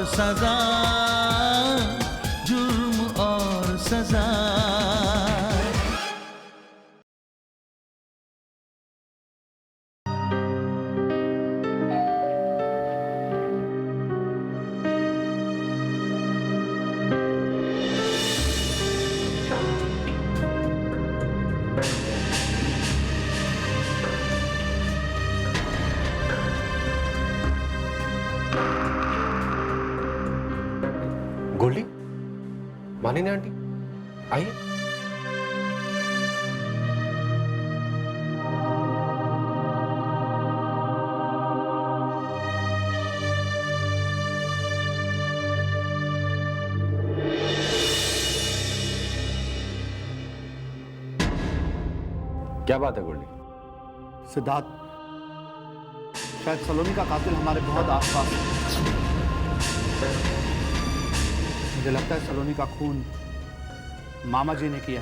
सजा, जुर्म और सजा। गोल्डी, मानिनी आंटी, आइए। क्या बात है गोल्डी? सिद्धार्थ, शायद सलोनी का कातिल हमारे बहुत आसपास है। मुझे लगता है सलोनी का खून मामा जी ने किया।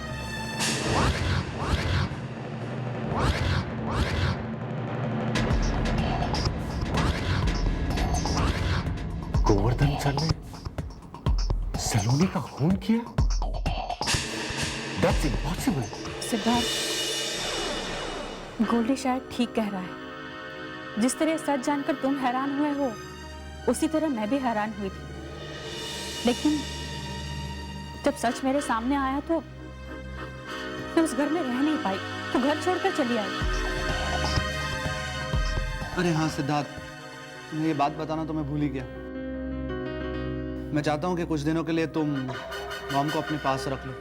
गोवर्धन सर ने सलोनी का खून किया? That's impossible. सिद्धार्थ, गोल्डी शायद ठीक कह रहा है। जिस तरह सच जानकर तुम हैरान हुए हो, उसी तरह मैं भी हैरान हुई थी। लेकिन जब सच मेरे सामने आया तो मैं उस घर में रह नहीं पाई, तो घर छोड़कर चली आई। अरे हाँ सिद्धार्थ, तुम्हें ये बात बताना तो मैं भूल ही गया। मैं चाहता हूं कि कुछ दिनों के लिए तुम मॉम को अपने पास रख लो।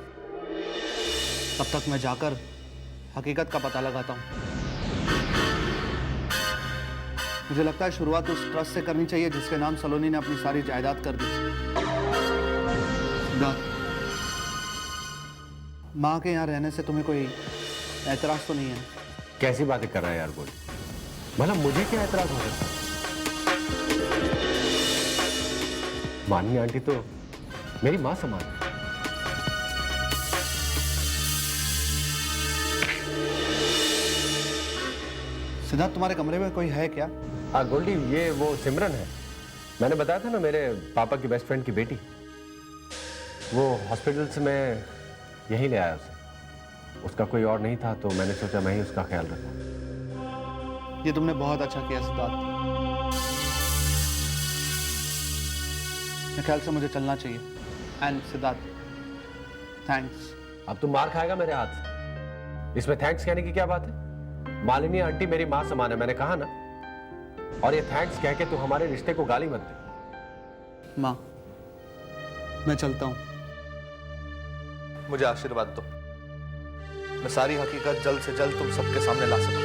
तब तक मैं जाकर हकीकत का पता लगाता हूं। मुझे लगता है शुरुआत उस ट्रस्ट से करनी चाहिए जिसके नाम सलोनी ने अपनी सारी जायदाद कर दी। सिद्धार्थ, माँ के यहाँ रहने से तुम्हें कोई ऐतराज तो नहीं है? कैसी बातें कर रहा है यार गोल्डी? भला मुझे क्या ऐतराज हो सकता है? मानिनी आंटी तो मेरी माँ समान है। सिद्धार्थ, तुम्हारे कमरे में कोई है क्या? हाँ गोल्डी, ये वो सिमरन है। मैंने बताया था ना, मेरे पापा की बेस्ट फ्रेंड की बेटी। वो हॉस्पिटल से मैं यहीं ले आया उसे। उसका कोई और नहीं था तो मैंने सोचा मैं ही उसका ख्याल रखूं। ये तुमने बहुत अच्छा किया सिद्धार्थ। मेरे ख्याल से मुझे चलना चाहिए। And Siddharth, thanks. अब तुम मार खाएगा मेरे हाथ से। इसमें थैंक्स कहने की क्या बात है? मालिनी आंटी मेरी माँ समान है, मैंने कहा ना। और ये थैंक्स कह के तू हमारे रिश्ते को गाली मत दे। माँ, मैं चलता हूँ। मुझे आशीर्वाद दो। मैं सारी हकीकत जल्द से जल्द तुम सबके सामने ला सकूं।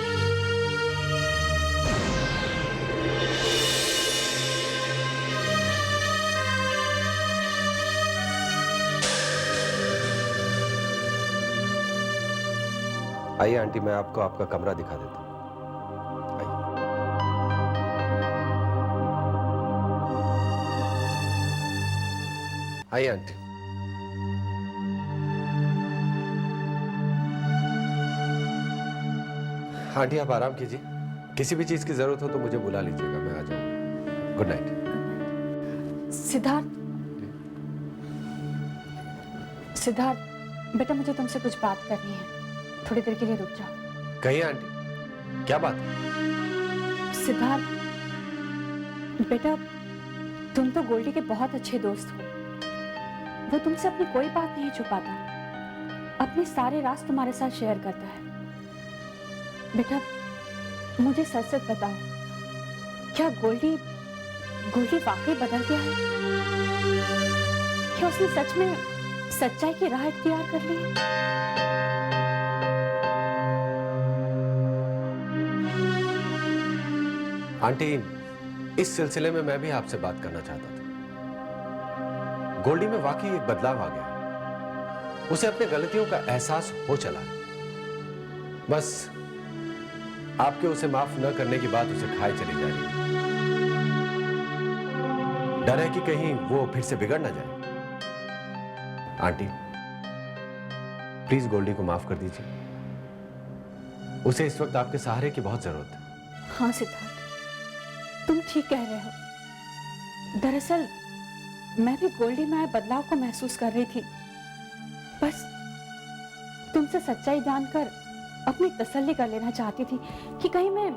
आइए आंटी, मैं आपको आपका कमरा दिखा देता हूँ। आइए आंटी। आंटी आप आराम कीजिए। किसी भी चीज की जरूरत हो तो मुझे बुला लीजिएगा, मैं आ जाऊंगा। Good night. सिद्धार्थ, सिद्धार्थ बेटा, मुझे तुमसे कुछ बात करनी है। थोड़ी देर के लिए रुक जाओ। कहिए आंटी, क्या बात है? सिद्धार्थ बेटा, तुम तो गोल्डी के बहुत अच्छे दोस्त हो। वो तुमसे अपनी कोई बात नहीं छुपाता, अपने सारे राज तुम्हारे साथ शेयर करता है। बेटा, मुझे सच सच बताओ, क्या गोल्डी वाकई बदल गया है? क्या उसने सच में सच्चाई की राह इख्तियार कर ली है? आंटी, इस सिलसिले में मैं भी आपसे बात करना चाहता था। गोल्डी में वाकई एक बदलाव आ गया है। उसे अपने गलतियों का एहसास हो चला है। बस आपके उसे माफ न करने की बात उसे खाए चली जा रही है। डर है कि कहीं वो फिर से बिगड़ ना जाए। आंटी, प्लीज गोल्डी को माफ कर दीजिए। उसे इस वक्त आपके सहारे की बहुत जरूरत है। हाँ सिद्धार्थ, तुम ठीक कह रहे हो। दरअसल मैं भी गोल्डी में आए बदलाव को महसूस कर रही थी। बस तुमसे सच्चाई जानकर अपनी तसल्ली कर लेना चाहती थी कि कहीं मैं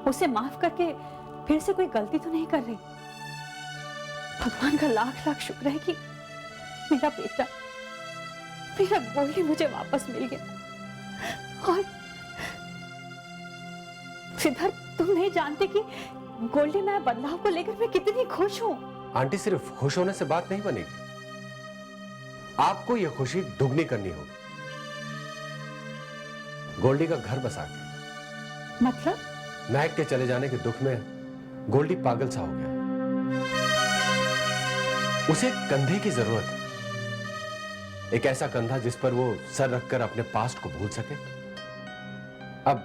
उसे माफ करके फिर से कोई गलती तो नहीं कर रही। भगवान का लाख लाख शुक्र है कि मेरा बेटा, मेरा गोल्डी मुझे वापस मिल गया। और सिद्धार्थ, तुम नहीं जानते कि गोल्डी में आए बदलाव को लेकर मैं कितनी खुश हूं। आंटी, सिर्फ खुश होने से बात नहीं बनेगी, आपको यह खुशी दुगनी करनी होगी। गोल्डी का घर बसा के। मतलब? महक के चले जाने के दुख में गोल्डी पागल सा हो गया। उसे एक कंधे की जरूरत है, एक ऐसा कंधा जिस पर वो सर रखकर अपने पास्ट को भूल सके। अब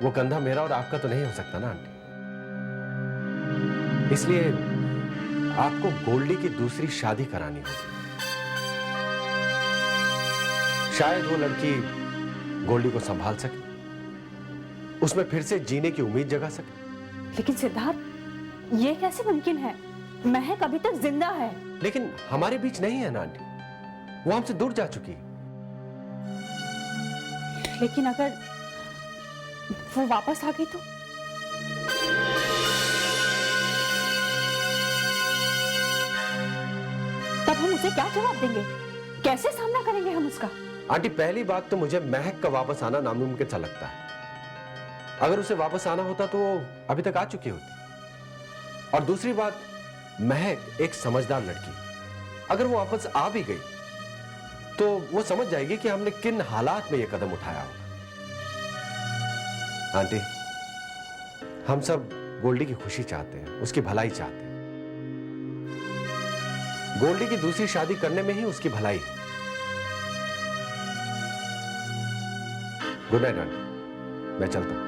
वो कंधा मेरा और आपका तो नहीं हो सकता ना आंटी, इसलिए आपको गोल्डी की दूसरी शादी करानी होगी। शायद वो लड़की गोल्डी को संभाल सके, उसमें फिर से जीने की उम्मीद जगा सके। लेकिन सिद्धार्थ, ये कैसे मुमकिन है? महक अभी तक जिंदा है। लेकिन हमारे बीच नहीं है ना आंटी, वो हमसे दूर जा चुकी है। लेकिन अगर वो वापस आ गई तो? तब हम उसे क्या जवाब देंगे? कैसे सामना करेंगे हम उसका? आंटी, पहली बात तो मुझे महक का वापस आना नामुमकिन सा लगता है। अगर उसे वापस आना होता तो वो अभी तक आ चुकी होती। और दूसरी बात, महक एक समझदार लड़की, अगर वो वापस आ भी गई तो वो समझ जाएगी कि हमने किन हालात में यह कदम उठाया होगा। आंटी, हम सब गोल्डी की खुशी चाहते हैं, उसकी भलाई चाहते हैं। गोल्डी की दूसरी शादी करने में ही उसकी भलाई है। गुड नाइट आंटी, मैं चलता हूं।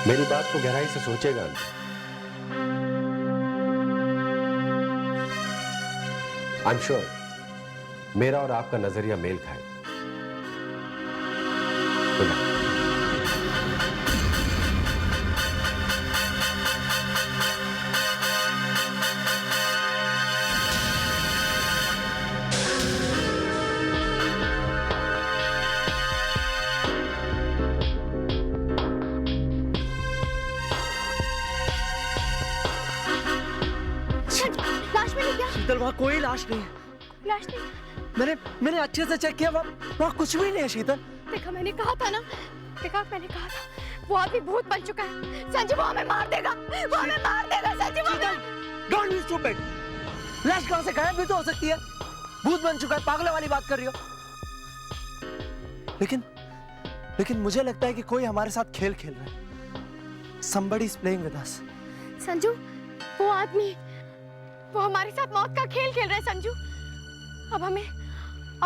मेरी बात को गहराई से सोचेगा आंटी। आई एम श्योर मेरा और आपका नजरिया मेल खाएगा। Good night. शीतल, वहाँ कोई लाश नहीं है। लाश नहीं? मैंने अच्छे से चेक किया, वहाँ कुछ भी नहीं है शीतल। देखा, मैंने कहा था ना, मैंने कहा था, वो आदमी भूत बन चुका है। संजू, वो हमें मार देगा, वो हमें मार देगा संजू। Don't be stupid. लाश कहाँ से गायब भी तो हो सकती है। भूत बन चुका है, पागलों वाली बात कर रही हो। लेकिन मुझे लगता है कि कोई हमारे साथ खेल खेल रहा है। Somebody is playing with us. Sanju, वो आदमी, वो हमारे साथ मौत का खेल खेल रहा है संजू। अब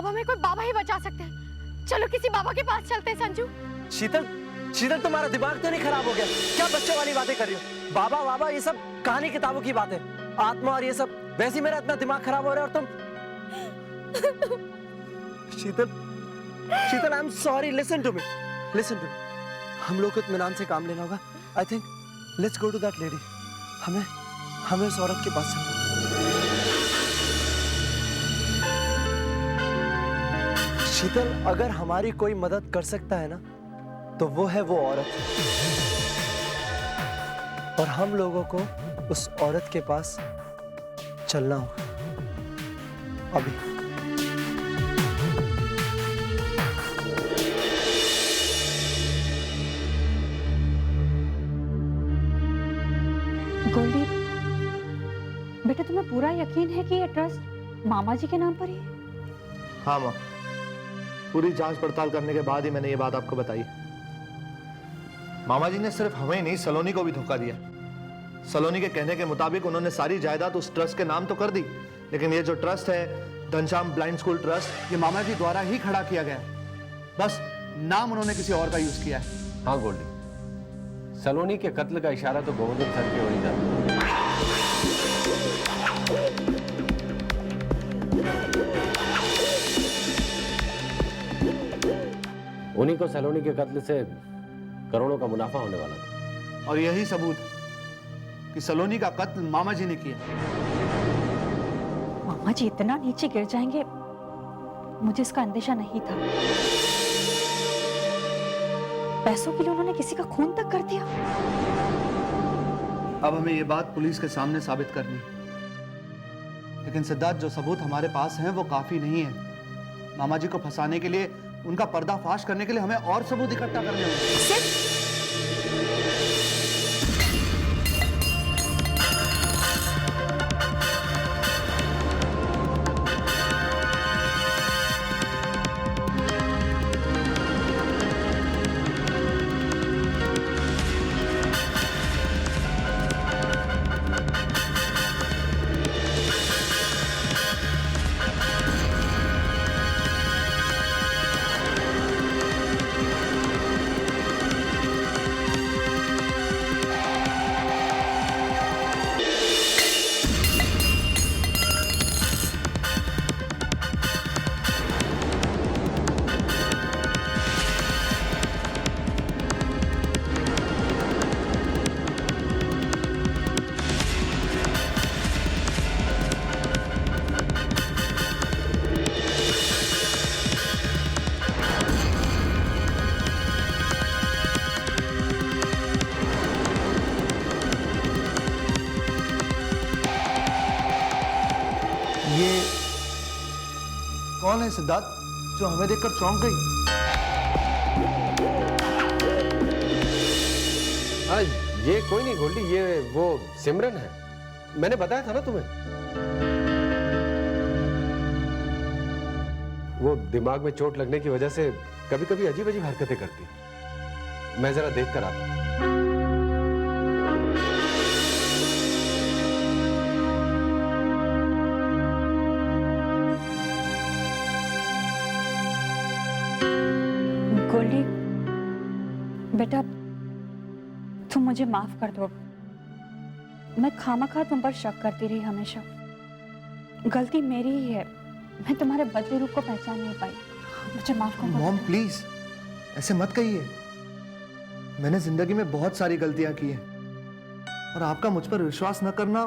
हमें कोई बाबा ही बचा सकते हैं। चलो किसी बाबा के पास चलते हैं संजू। शीतल, तुम्हारा दिमाग तो नहीं खराब हो गया? क्या बच्चों वाली बातें कर रही हो? बाबा ये सब कहानी किताबों की बातें, आत्मा और ये सब। वैसे ही मेरा इतना दिमाग खराब हो रहा है और तुम। Sheetal, I am sorry. Listen to me. हम लोग को इत्मीनान से काम लेना होगा। I think let's go to that lady. हमें उस औरत के पास चलना। शीतल, अगर हमारी कोई मदद कर सकता है ना, तो वो है वो औरत। और हम लोगों को उस औरत के पास चलना होगा अभी। गोल्डी, बेटा तुम्हें पूरा यकीन है कि ये ट्रस्ट मामा जी के नाम पर ही है? हाँ माँ, पूरी जांच पड़ताल करने के बाद ही मैंने ये बात आपको बताई। मामा जी ने सिर्फ हमें नहीं, सलोनी को भी धोखा दिया। सलोनी के कहने के मुताबिक उन्होंने सारी जायदाद उस ट्रस्ट के नाम तो कर दी, लेकिन ये जो ट्रस्ट है, घनश्याम ब्लाइंड स्कूल ट्रस्ट, ये मामा जी द्वारा ही खड़ा किया गया। बस नाम उन्होंने किसी और का यूज किया है। हाँ गोल्डी, सलोनी के कत्ल का इशारा तो गोवर्धन सर की ओर ही था। उन्हीं को सलोनी के कत्ल से करोड़ों का मुनाफा होने वाला था। और यही सबूत है कि सलोनी का कत्ल मामा जी ने किया। मामा जी इतना नीचे गिर जाएंगे, मुझे इसका अंदेशा नहीं था। पैसों के लिए उन्होंने किसी का खून तक कर दिया। अब हमें ये बात पुलिस के सामने साबित करनी है, लेकिन सिद्धार्थ, जो सबूत हमारे पास हैं वो काफी नहीं है। मामा जी को फंसाने के लिए, उनका पर्दाफाश करने के लिए हमें और सबूत इकट्ठा करने होंगे। ये कौन है सिद्धार्थ, जो हमें देखकर चौंक गई? ये कोई नहीं गोल्डी, ये वो सिमरन है। मैंने बताया था ना तुम्हें, वो दिमाग में चोट लगने की वजह से कभी कभी अजीब अजीब हरकतें करती। मैं जरा देख कर आता हूं। गोल्डी बेटा, तुम मुझे माफ कर दो। मैं खामखा तुम पर शक करती रही हमेशा। गलती मेरी ही है, मैं तुम्हारे बदले रूप को पहचान नहीं पाई। मुझे माफ कर दो। मॉम प्लीज, ऐसे मत कहिए। मैंने जिंदगी में बहुत सारी गलतियां की हैं, और आपका मुझ पर विश्वास न करना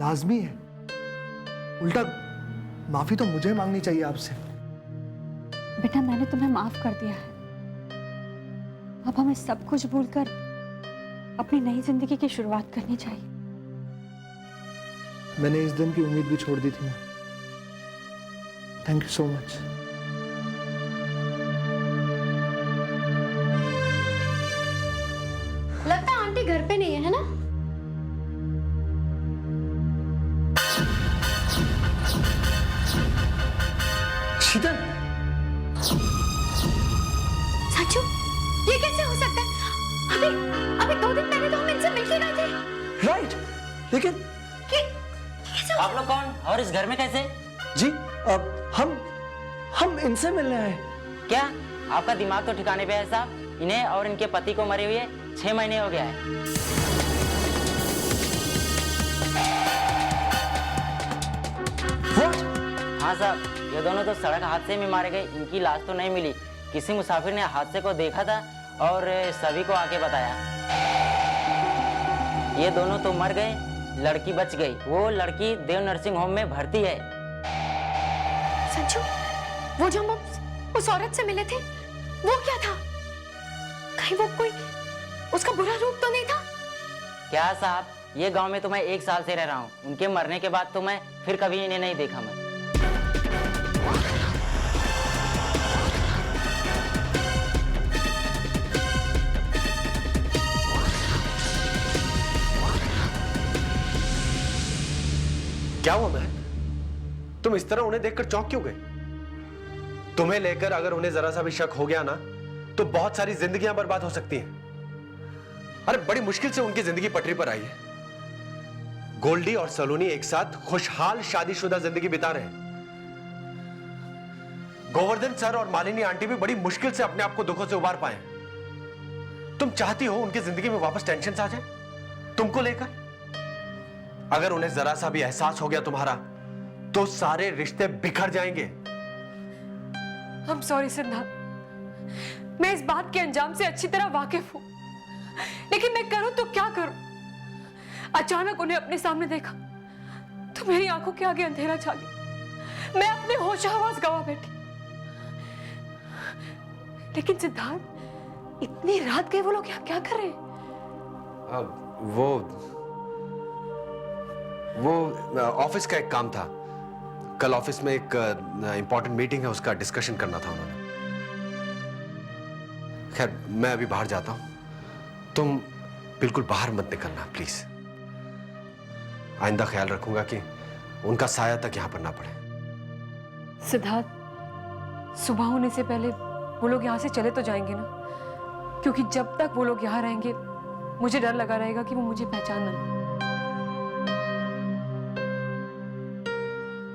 लाजमी है। उल्टा माफी तो मुझे मांगनी चाहिए आपसे। बेटा, मैंने तुम्हें माफ कर दिया है। अब हमें सब कुछ भूलकर अपनी नई जिंदगी की शुरुआत करनी चाहिए। मैंने इस दिन की उम्मीद भी छोड़ दी थी। Thank you so much. लगता है आंटी घर पे नहीं है ना? शीतल, सचू, ये कैसे हो सकता है? अभी 2 दिन पहले तो हम इनसे मिल के गए थे। राइट, लेकिन कैसे हो? आप लोग कौन और इस घर में कैसे? जी, अब हम इनसे मिलने आए। क्या आपका दिमाग तो ठिकाने पे है साहब? इन्हें और इनके पति को मरे हुए 6 महीने हो गया है। What? हाँ साहब, ये दोनों तो सड़क हादसे में मारे गए। इनकी लाश तो नहीं मिली। किसी मुसाफिर ने हादसे को देखा था और सभी को आके बताया। ये दोनों तो मर गए, लड़की बच गई। वो लड़की देव नर्सिंग होम में भर्ती है। संजू, वो जो हम उस औरत से मिले थे, वो क्या था? कहीं वो कोई उसका बुरा रूप तो नहीं था? क्या साहब, ये गांव में तो मैं 1 साल से रह रहा हूँ। उनके मरने के बाद तो मैं फिर कभी इन्हें नहीं देखा। मैं क्या हुआ महक? तुम इस तरह उन्हें देखकर चौंक क्यों गए? तुम्हें लेकर अगर उन्हें जरा सा भी शक हो गया ना, तो बहुत सारी जिंदगियां बर्बाद हो सकती हैं। अरे बड़ी मुश्किल से उनकी जिंदगी पटरी पर आई है। गोल्डी और सलोनी एक साथ खुशहाल शादीशुदा जिंदगी बिता रहे हैं। गोवर्धन सर और मालिनी आंटी भी बड़ी मुश्किल से अपने आप को दुखों से उबार पाए। तुम चाहती हो उनकी जिंदगी में वापस टेंशन आ जाए तुमको लेकर? अगर उन्हें जरा सा भी एहसास हो गया तुम्हारा, तो सारे रिश्ते बिखर जाएंगे। I'm sorry, Siddharth. मैं इस बात के अंजाम से अच्छी तरह वाकिफ हूं, लेकिन मैं करूं तो क्या करूं? अचानक उन्हें अपने सामने देखा तो मेरी आंखों के आगे अंधेरा छा गया। मैं अपने होश हवास गवा बैठी। लेकिन सिद्धार्थ, इतनी रात के वो लोग यहाँ क्या कर रहे हैं? वो ऑफिस का एक काम था। कल ऑफिस में एक इंपॉर्टेंट मीटिंग है, उसका डिस्कशन करना था उन्होंने। खैर, मैं अभी बाहर जाता हूं, तुम बिल्कुल बाहर मत निकलना प्लीज। आइंदा ख्याल रखूंगा कि उनका साया तक यहां पर ना पड़े। सिद्धार्थ, सुबह होने से पहले वो लोग यहाँ से चले तो जाएंगे ना? क्योंकि जब तक वो लोग यहाँ रहेंगे मुझे डर लगा रहेगा कि वो मुझे पहचान ना लें।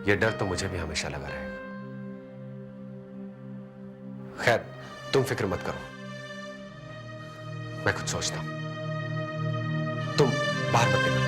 यह डर तो मुझे भी हमेशा लगा रहेगा। खैर, तुम फिक्र मत करो, मैं खुद सोचता हूं। तुम बाहर मत निकलो।